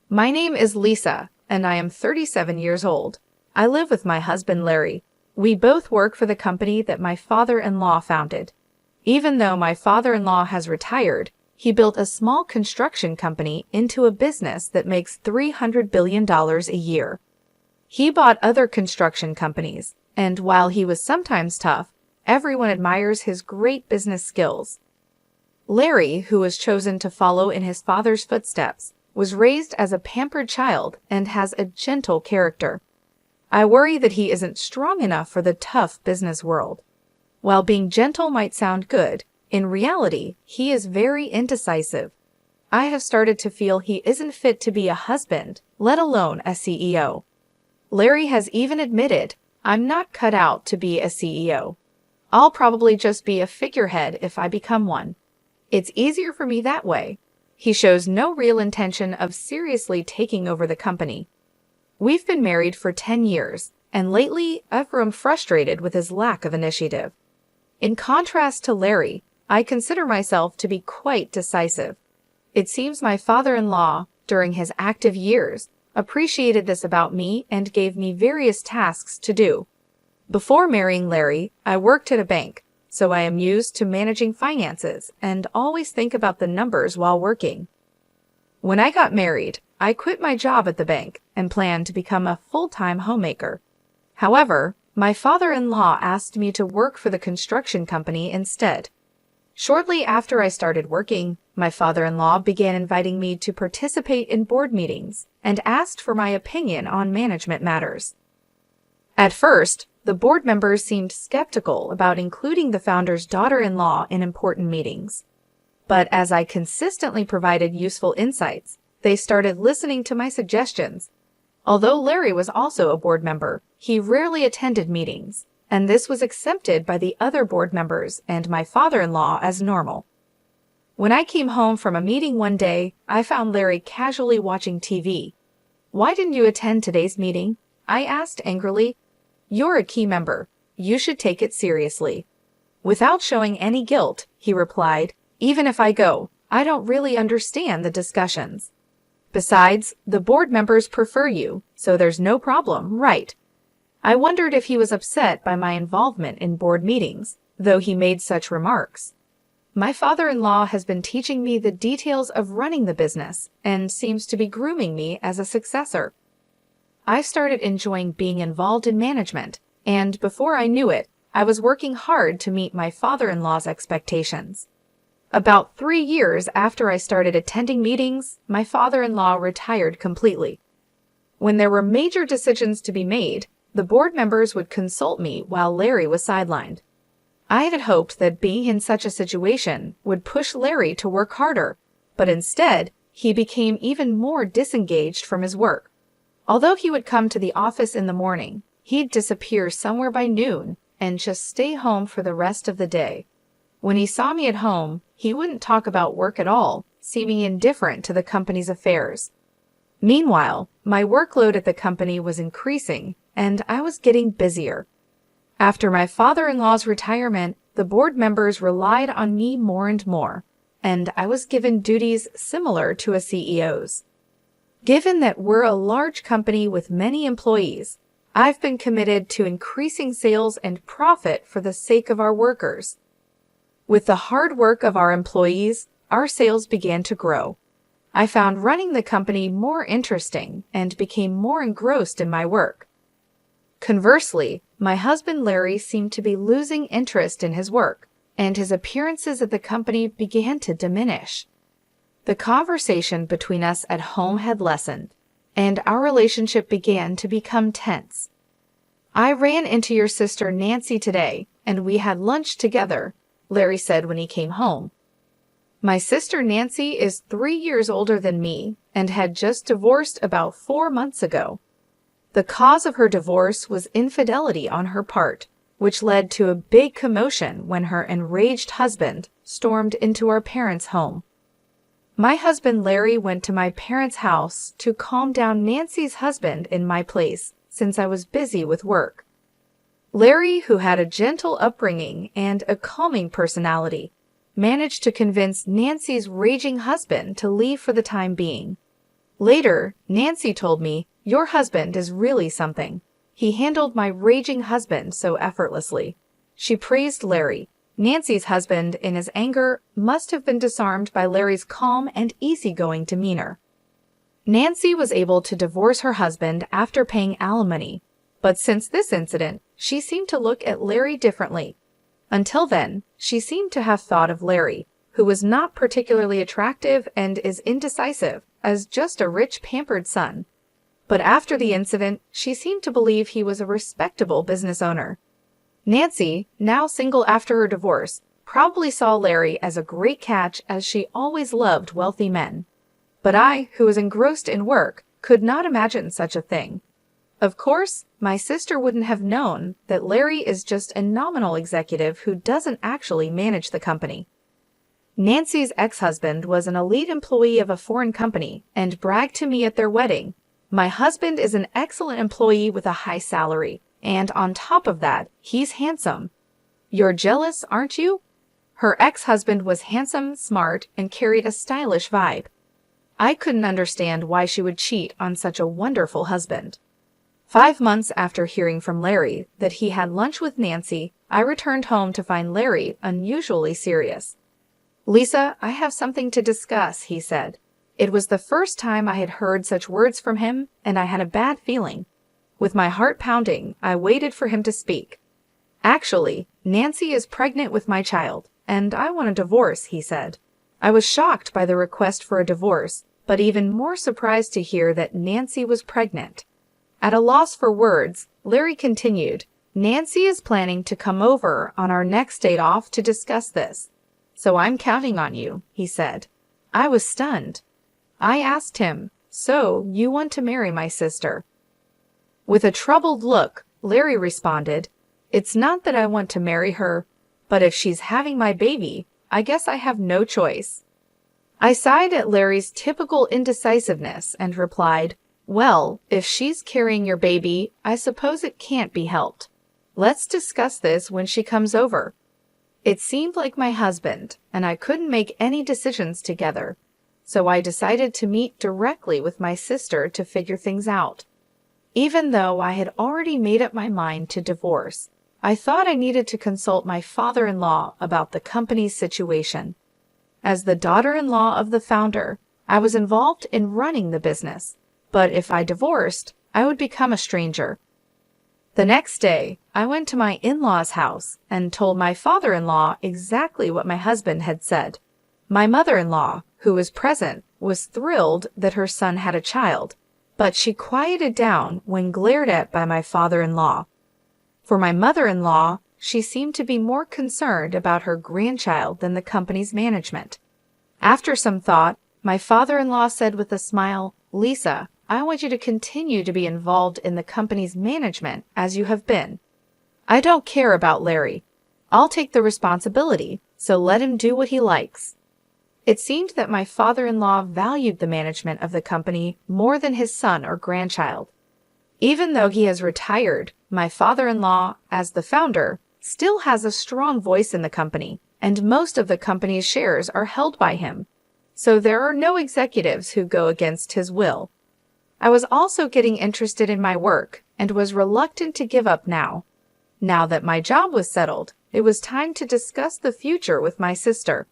My name is Lisa, and I am 37 years old. I live with my husband Larry. We both work for the company that my father-in-law founded. Even though my father-in-law has retired, he built a small construction company into a business that makes $300 billion a year. He bought other construction companies, and while he was sometimes tough, everyone admires his great business skills. Larry, who was chosen to follow in his father's footsteps, was raised as a pampered child and has a gentle character. I worry that he isn't strong enough for the tough business world. While being gentle might sound good, in reality, he is very indecisive. I have started to feel he isn't fit to be a husband, let alone a CEO. Larry has even admitted, "I'm not cut out to be a CEO. I'll probably just be a figurehead if I become one. It's easier for me that way." He shows no real intention of seriously taking over the company. We've been married for 10 years, and lately I've grown frustrated with his lack of initiative. In contrast to Larry, I consider myself to be quite decisive. It seems my father-in-law, during his active years, appreciated this about me and gave me various tasks to do. Before marrying Larry, I worked at a bank, so I am used to managing finances and always think about the numbers while working. When I got married, I quit my job at the bank and planned to become a full-time homemaker. However, my father-in-law asked me to work for the construction company instead. Shortly after I started working, my father-in-law began inviting me to participate in board meetings and asked for my opinion on management matters. At first, the board members seemed skeptical about including the founder's daughter-in-law in important meetings. But as I consistently provided useful insights, they started listening to my suggestions. Although Larry was also a board member, he rarely attended meetings, and this was accepted by the other board members and my father-in-law as normal. When I came home from a meeting one day, I found Larry casually watching TV. "Why didn't you attend today's meeting?" I asked angrily. "You're a key member. You should take it seriously." Without showing any guilt, he replied, "Even if I go, I don't really understand the discussions. Besides, the board members prefer you, so there's no problem, right?" I wondered if he was upset by my involvement in board meetings, though he made such remarks. My father-in-law has been teaching me the details of running the business and seems to be grooming me as a successor. I started enjoying being involved in management, and before I knew it, I was working hard to meet my father-in-law's expectations. About 3 years after I started attending meetings, my father-in-law retired completely. When there were major decisions to be made, the board members would consult me while Larry was sidelined. I had hoped that being in such a situation would push Larry to work harder, but instead, he became even more disengaged from his work. Although he would come to the office in the morning, he'd disappear somewhere by noon and just stay home for the rest of the day. When he saw me at home, he wouldn't talk about work at all, seeming indifferent to the company's affairs. Meanwhile, my workload at the company was increasing, and I was getting busier. After my father-in-law's retirement, the board members relied on me more and more, and I was given duties similar to a CEO's. Given that we're a large company with many employees, I've been committed to increasing sales and profit for the sake of our workers. With the hard work of our employees, our sales began to grow. I found running the company more interesting and became more engrossed in my work. Conversely, my husband Larry seemed to be losing interest in his work, and his appearances at the company began to diminish. The conversation between us at home had lessened, and our relationship began to become tense. "I ran into your sister Nancy today, and we had lunch together," Larry said when he came home. My sister Nancy is 3 years older than me and had just divorced about 4 months ago. The cause of her divorce was infidelity on her part, which led to a big commotion when her enraged husband stormed into our parents' home. My husband Larry went to my parents' house to calm down Nancy's husband in my place since I was busy with work. Larry, who had a gentle upbringing and a calming personality, managed to convince Nancy's raging husband to leave for the time being. Later, Nancy told me, "Your husband is really something. He handled my raging husband so effortlessly." She praised Larry. Nancy's husband, in his anger, must have been disarmed by Larry's calm and easygoing demeanor. Nancy was able to divorce her husband after paying alimony, but since this incident, she seemed to look at Larry differently. Until then, she seemed to have thought of Larry, who was not particularly attractive and is indecisive, as just a rich, pampered son. But after the incident, she seemed to believe he was a respectable business owner. Nancy, now single after her divorce, probably saw Larry as a great catch, as she always loved wealthy men. But I, who was engrossed in work, could not imagine such a thing. Of course, my sister wouldn't have known that Larry is just a nominal executive who doesn't actually manage the company. Nancy's ex-husband was an elite employee of a foreign company and bragged to me at their wedding, "My husband is an excellent employee with a high salary, and on top of that, he's handsome." You're jealous, aren't you? Her ex-husband was handsome, smart, and carried a stylish vibe. I couldn't understand why she would cheat on such a wonderful husband. 5 months after hearing from Larry that he had lunch with Nancy, I returned home to find Larry unusually serious. "Lisa, I have something to discuss," he said. It was the first time I had heard such words from him, and I had a bad feeling. With my heart pounding, I waited for him to speak. "Actually, Nancy is pregnant with my child, and I want a divorce," he said. I was shocked by the request for a divorce, but even more surprised to hear that Nancy was pregnant. At a loss for words, Larry continued, "Nancy is planning to come over on our next date off to discuss this. So I'm counting on you," he said. I was stunned. I asked him, "So you want to marry my sister?" With a troubled look, Larry responded, "It's not that I want to marry her, but if she's having my baby, I guess I have no choice." I sighed at Larry's typical indecisiveness and replied, "Well, if she's carrying your baby, I suppose it can't be helped. Let's discuss this when she comes over." It seemed like my husband, and I couldn't make any decisions together, so I decided to meet directly with my sister to figure things out. Even though I had already made up my mind to divorce, I thought I needed to consult my father-in-law about the company's situation. As the daughter-in-law of the founder, I was involved in running the business, but if I divorced, I would become a stranger. The next day, I went to my in-laws' house and told my father-in-law exactly what my husband had said. My mother-in-law, who was present, was thrilled that her son had a child, but she quieted down when glared at by my father-in-law. For my mother-in-law, she seemed to be more concerned about her grandchild than the company's management. After some thought, my father-in-law said with a smile, "Lisa, I want you to continue to be involved in the company's management as you have been. I don't care about Larry. I'll take the responsibility, so let him do what he likes." It seemed that my father-in-law valued the management of the company more than his son or grandchild. Even though he has retired, my father-in-law, as the founder, still has a strong voice in the company, and most of the company's shares are held by him. So there are no executives who go against his will. I was also getting interested in my work and was reluctant to give up now. Now that my job was settled, it was time to discuss the future with my sister.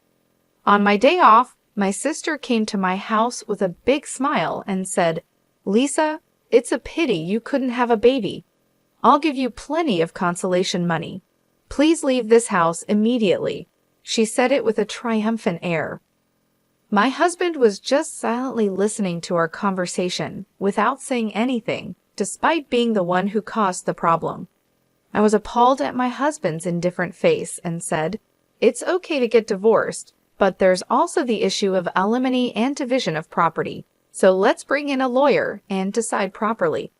On my day off, my sister came to my house with a big smile and said, "Lisa, it's a pity you couldn't have a baby. I'll give you plenty of consolation money. Please leave this house immediately." She said it with a triumphant air. My husband was just silently listening to our conversation without saying anything, despite being the one who caused the problem. I was appalled at my husband's indifferent face and said, "It's okay to get divorced, but there's also the issue of alimony and division of property, so let's bring in a lawyer and decide properly."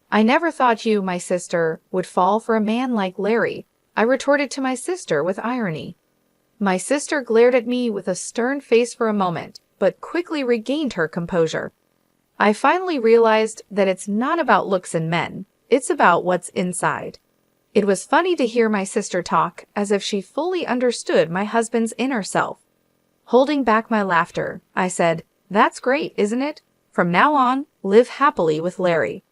"I never thought you, my sister, would fall for a man like Larry," I retorted to my sister with irony. My sister glared at me with a stern face for a moment, but quickly regained her composure. I finally realized that it's not about looks in men, it's about what's inside. It was funny to hear my sister talk as if she fully understood my husband's inner self. Holding back my laughter, I said, "That's great, isn't it? From now on, live happily with Larry.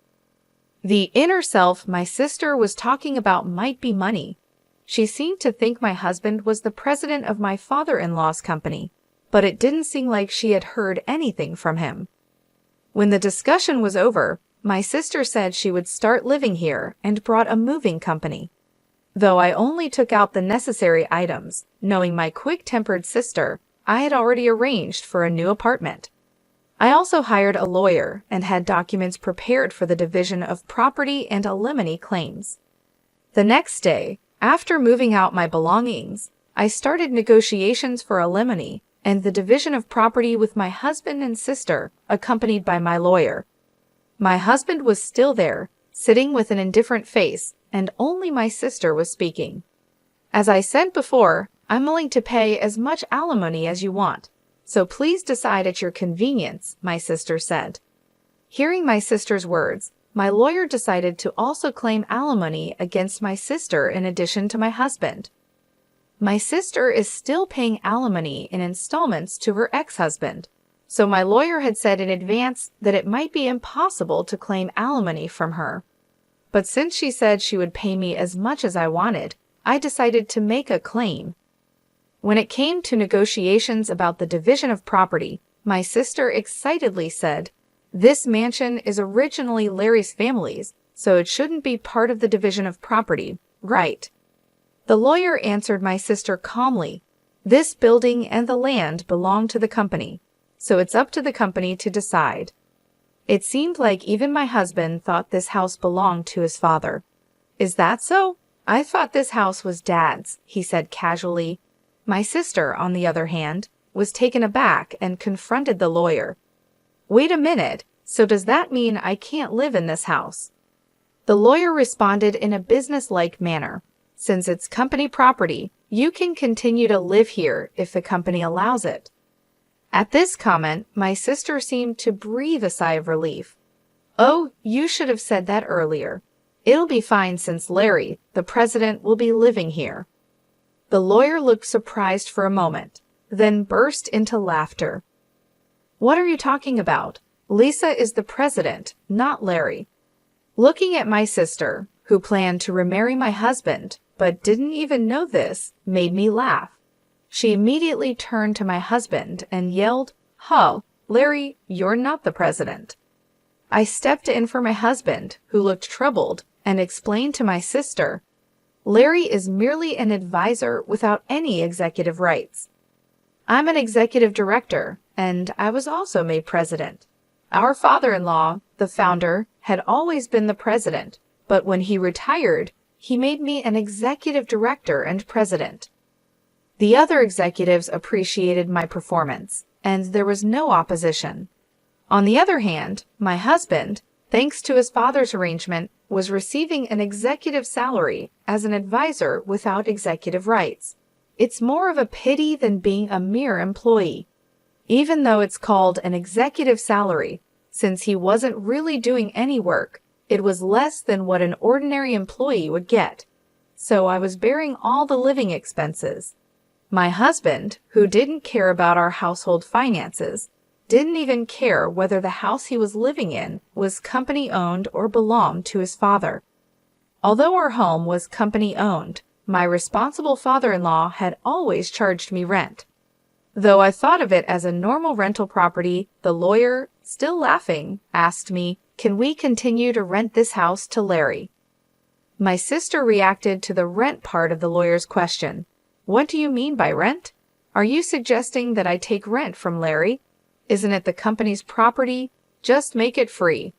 The inner self my sister was talking about might be money. She seemed to think my husband was the president of my father-in-law's company, but it didn't seem like she had heard anything from him. When the discussion was over, my sister said she would start living here and brought a moving company. Though I only took out the necessary items, knowing my quick-tempered sister, I had already arranged for a new apartment. I also hired a lawyer and had documents prepared for the division of property and alimony claims. The next day, after moving out my belongings, I started negotiations for alimony and the division of property with my husband and sister, accompanied by my lawyer. My husband was still there, sitting with an indifferent face, and only my sister was speaking. As I said before, I'm willing to pay as much alimony as you want, so please decide at your convenience, my sister said. Hearing my sister's words, my lawyer decided to also claim alimony against my sister in addition to my husband. My sister is still paying alimony in installments to her ex-husband, so my lawyer had said in advance that it might be impossible to claim alimony from her. But since she said she would pay me as much as I wanted, I decided to make a claim. When it came to negotiations about the division of property, my sister excitedly said, "This mansion is originally Larry's family's, so it shouldn't be part of the division of property, right?" The lawyer answered my sister calmly, "This building and the land belong to the company, so it's up to the company to decide." It seemed like even my husband thought this house belonged to his father. "Is that so? I thought this house was Dad's," he said casually. My sister, on the other hand, was taken aback and confronted the lawyer. "Wait a minute, so does that mean I can't live in this house?" The lawyer responded in a businesslike manner. "Since it's company property, you can continue to live here if the company allows it." At this comment, my sister seemed to breathe a sigh of relief. "Oh, you should have said that earlier. It'll be fine since Larry, the president, will be living here." The lawyer looked surprised for a moment, then burst into laughter. "What are you talking about? Lisa is the president, not Larry." Looking at my sister, who planned to remarry my husband, but didn't even know this, made me laugh. She immediately turned to my husband and yelled, "Huh, Larry, you're not the president." I stepped in for my husband, who looked troubled, and explained to my sister, "Larry is merely an advisor without any executive rights. I'm an executive director, and I was also made president. Our father-in-law, the founder, had always been the president, but when he retired, he made me an executive director and president." The other executives appreciated my performance, and there was no opposition. On the other hand, my husband, thanks to his father's arrangement, was receiving an executive salary as an advisor without executive rights. It's more of a pity than being a mere employee. Even though it's called an executive salary, since he wasn't really doing any work, it was less than what an ordinary employee would get. So I was bearing all the living expenses. My husband, who didn't care about our household finances, didn't even care whether the house he was living in was company-owned or belonged to his father. Although our home was company-owned, my responsible father-in-law had always charged me rent. Though I thought of it as a normal rental property, the lawyer, still laughing, asked me, "Can we continue to rent this house to Larry?" My sister reacted to the rent part of the lawyer's question. "What do you mean by rent? Are you suggesting that I take rent from Larry? Isn't it the company's property? Just make it free."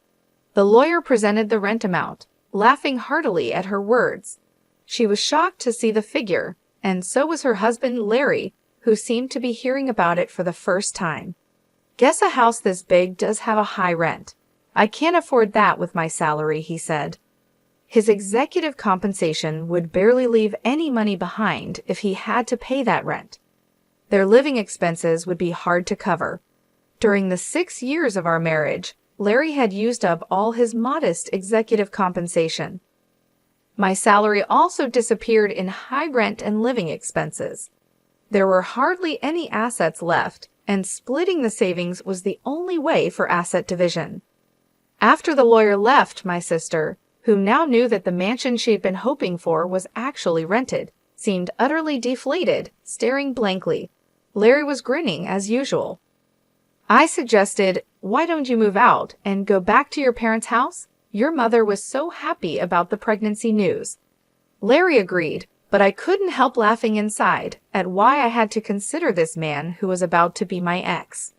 The lawyer presented the rent amount, laughing heartily at her words. She was shocked to see the figure, and so was her husband, Larry, who seemed to be hearing about it for the first time. "Guess a house this big does have a high rent. I can't afford that with my salary," he said. His executive compensation would barely leave any money behind if he had to pay that rent. Their living expenses would be hard to cover. During the 6 years of our marriage, Larry had used up all his modest executive compensation. My salary also disappeared in high rent and living expenses. There were hardly any assets left, and splitting the savings was the only way for asset division. After the lawyer left, my sister, who now knew that the mansion she'd been hoping for was actually rented, seemed utterly deflated, staring blankly. Larry was grinning as usual. I suggested, "Why don't you move out and go back to your parents' house? Your mother was so happy about the pregnancy news." Larry agreed, but I couldn't help laughing inside at why I had to consider this man who was about to be my ex.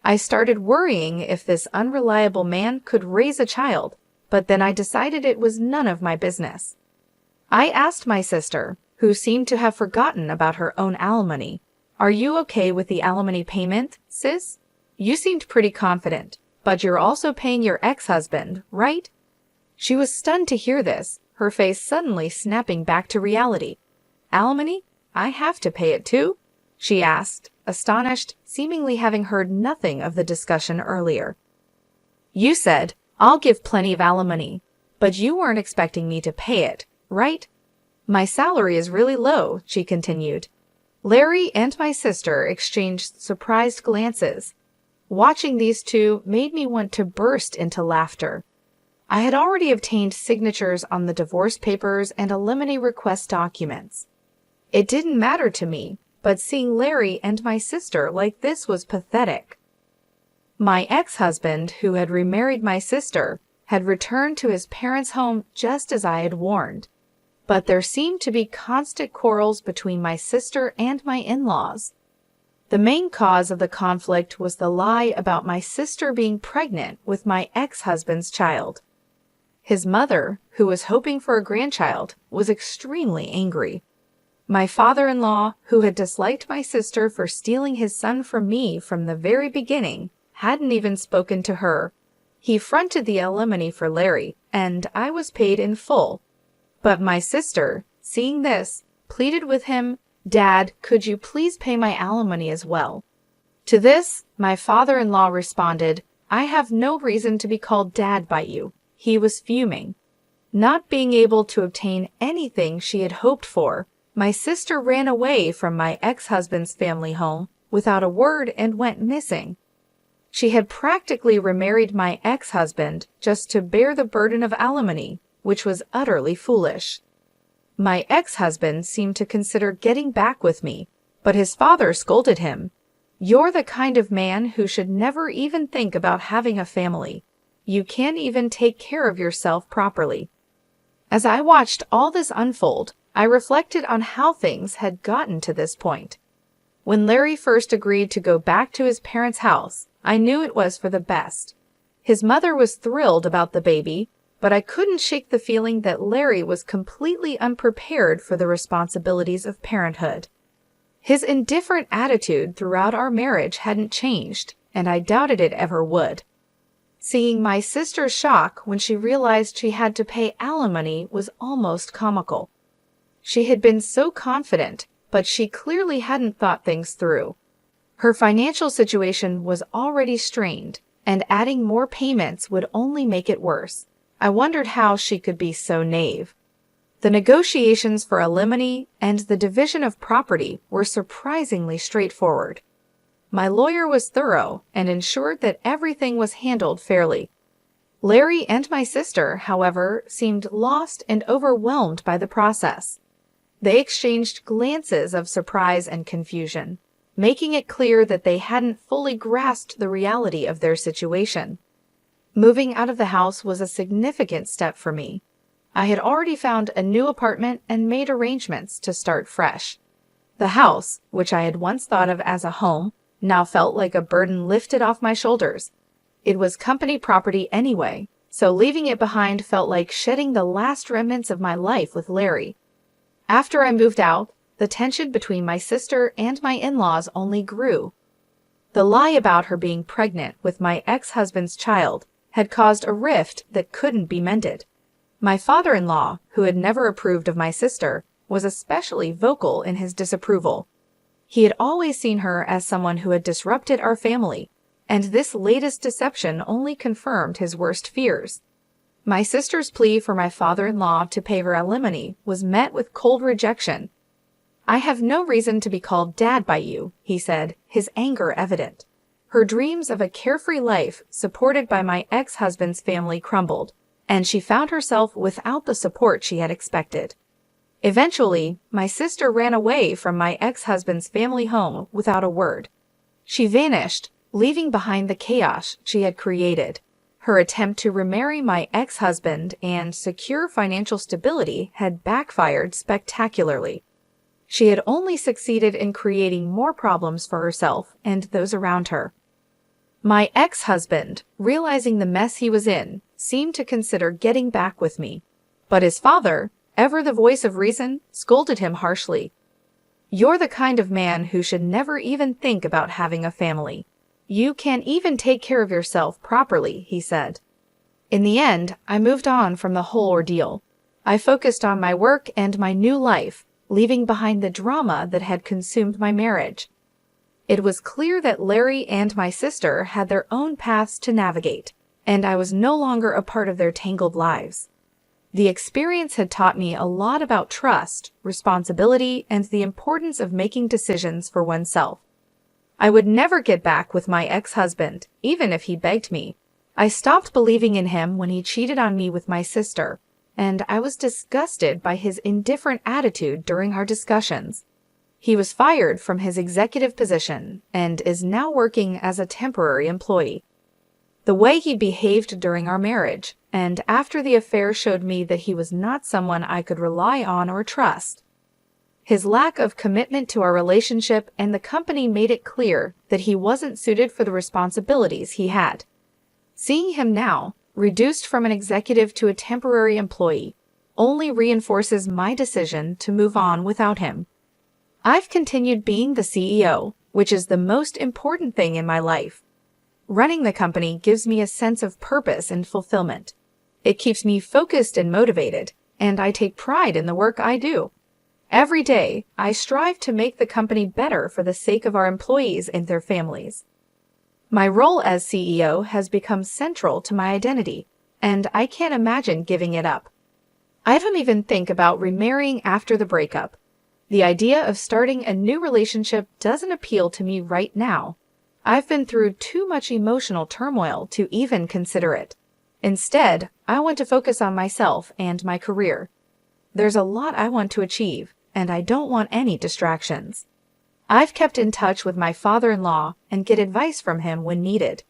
I started worrying if this unreliable man could raise a child, but then I decided it was none of my business. I asked my sister, who seemed to have forgotten about her own alimony, "Are you okay with the alimony payment, sis? You seemed pretty confident, but you're also paying your ex-husband, right?" She was stunned to hear this, her face suddenly snapping back to reality. "Alimony? I have to pay it too?" she asked, astonished, seemingly having heard nothing of the discussion earlier. "You said, 'I'll give plenty of alimony,' but you weren't expecting me to pay it, right? My salary is really low," she continued. Larry and my sister exchanged surprised glances. Watching these two made me want to burst into laughter. I had already obtained signatures on the divorce papers and alimony request documents. It didn't matter to me, but seeing Larry and my sister like this was pathetic. My ex-husband, who had remarried my sister, had returned to his parents' home just as I had warned. But there seemed to be constant quarrels between my sister and my in-laws. The main cause of the conflict was the lie about my sister being pregnant with my ex-husband's child. His mother, who was hoping for a grandchild, was extremely angry. My father-in-law, who had disliked my sister for stealing his son from me from the very beginning, hadn't even spoken to her. He fronted the alimony for Larry, and I was paid in full. But my sister, seeing this, pleaded with him, "Dad, could you please pay my alimony as well?" To this, my father-in-law responded, "I have no reason to be called Dad by you." He was fuming. Not being able to obtain anything she had hoped for, my sister ran away from my ex-husband's family home without a word and went missing. She had practically remarried my ex-husband just to bear the burden of alimony, which was utterly foolish. My ex-husband seemed to consider getting back with me, but his father scolded him. "You're the kind of man who should never even think about having a family. You can't even take care of yourself properly." As I watched all this unfold, I reflected on how things had gotten to this point. When Larry first agreed to go back to his parents' house, I knew it was for the best. His mother was thrilled about the baby, but I couldn't shake the feeling that Larry was completely unprepared for the responsibilities of parenthood. His indifferent attitude throughout our marriage hadn't changed, and I doubted it ever would. Seeing my sister's shock when she realized she had to pay alimony was almost comical. She had been so confident, but she clearly hadn't thought things through. Her financial situation was already strained, and adding more payments would only make it worse. I wondered how she could be so naive. The negotiations for alimony and the division of property were surprisingly straightforward. My lawyer was thorough and ensured that everything was handled fairly. Larry and my sister, however, seemed lost and overwhelmed by the process. They exchanged glances of surprise and confusion, making it clear that they hadn't fully grasped the reality of their situation. Moving out of the house was a significant step for me. I had already found a new apartment and made arrangements to start fresh. The house, which I had once thought of as a home, now felt like a burden lifted off my shoulders. It was company property anyway, so leaving it behind felt like shedding the last remnants of my life with Larry. After I moved out, the tension between my sister and my in-laws only grew. The lie about her being pregnant with my ex-husband's child had caused a rift that couldn't be mended. My father-in-law, who had never approved of my sister, was especially vocal in his disapproval. He had always seen her as someone who had disrupted our family, and this latest deception only confirmed his worst fears. My sister's plea for my father-in-law to pay her alimony was met with cold rejection. "I have no reason to be called Dad by you," he said, his anger evident. Her dreams of a carefree life supported by my ex-husband's family crumbled, and she found herself without the support she had expected. Eventually, my sister ran away from my ex-husband's family home without a word. She vanished, leaving behind the chaos she had created. Her attempt to remarry my ex-husband and secure financial stability had backfired spectacularly. She had only succeeded in creating more problems for herself and those around her. My ex-husband, realizing the mess he was in, seemed to consider getting back with me. But his father, ever the voice of reason, scolded him harshly. "You're the kind of man who should never even think about having a family. You can't even take care of yourself properly," he said. In the end, I moved on from the whole ordeal. I focused on my work and my new life, leaving behind the drama that had consumed my marriage. It was clear that Larry and my sister had their own paths to navigate, and I was no longer a part of their tangled lives. The experience had taught me a lot about trust, responsibility, and the importance of making decisions for oneself. I would never get back with my ex-husband, even if he begged me. I stopped believing in him when he cheated on me with my sister, and I was disgusted by his indifferent attitude during our discussions. He was fired from his executive position and is now working as a temporary employee. The way he behaved during our marriage and after the affair showed me that he was not someone I could rely on or trust. His lack of commitment to our relationship and the company made it clear that he wasn't suited for the responsibilities he had. Seeing him now, reduced from an executive to a temporary employee, only reinforces my decision to move on without him. I've continued being the CEO, which is the most important thing in my life. Running the company gives me a sense of purpose and fulfillment. It keeps me focused and motivated, and I take pride in the work I do. Every day, I strive to make the company better for the sake of our employees and their families. My role as CEO has become central to my identity, and I can't imagine giving it up. I don't even think about remarrying after the breakup. The idea of starting a new relationship doesn't appeal to me right now. I've been through too much emotional turmoil to even consider it. Instead, I want to focus on myself and my career. There's a lot I want to achieve, and I don't want any distractions. I've kept in touch with my father-in-law and get advice from him when needed.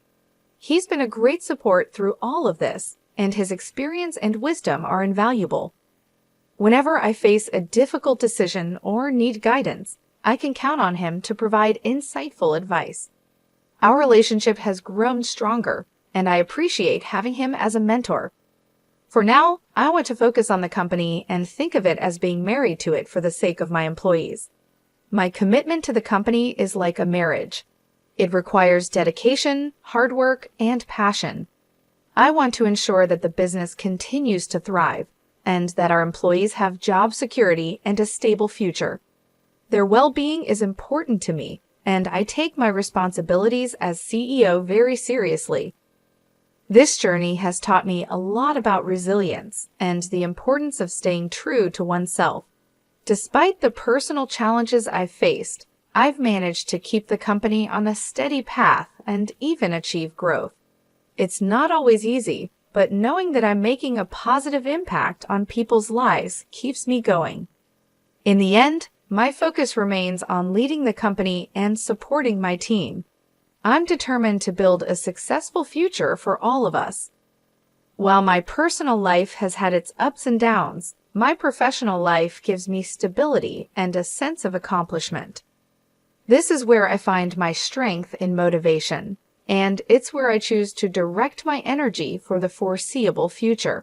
He's been a great support through all of this, and his experience and wisdom are invaluable. Whenever I face a difficult decision or need guidance, I can count on him to provide insightful advice. Our relationship has grown stronger, and I appreciate having him as a mentor. For now, I want to focus on the company and think of it as being married to it for the sake of my employees. My commitment to the company is like a marriage. It requires dedication, hard work, and passion. I want to ensure that the business continues to thrive and that our employees have job security and a stable future. Their well-being is important to me, and I take my responsibilities as CEO very seriously. This journey has taught me a lot about resilience and the importance of staying true to oneself. Despite the personal challenges I've faced, I've managed to keep the company on a steady path and even achieve growth. It's not always easy, but knowing that I'm making a positive impact on people's lives keeps me going. In the end, my focus remains on leading the company and supporting my team. I'm determined to build a successful future for all of us. While my personal life has had its ups and downs, my professional life gives me stability and a sense of accomplishment. This is where I find my strength and motivation, and it's where I choose to direct my energy for the foreseeable future.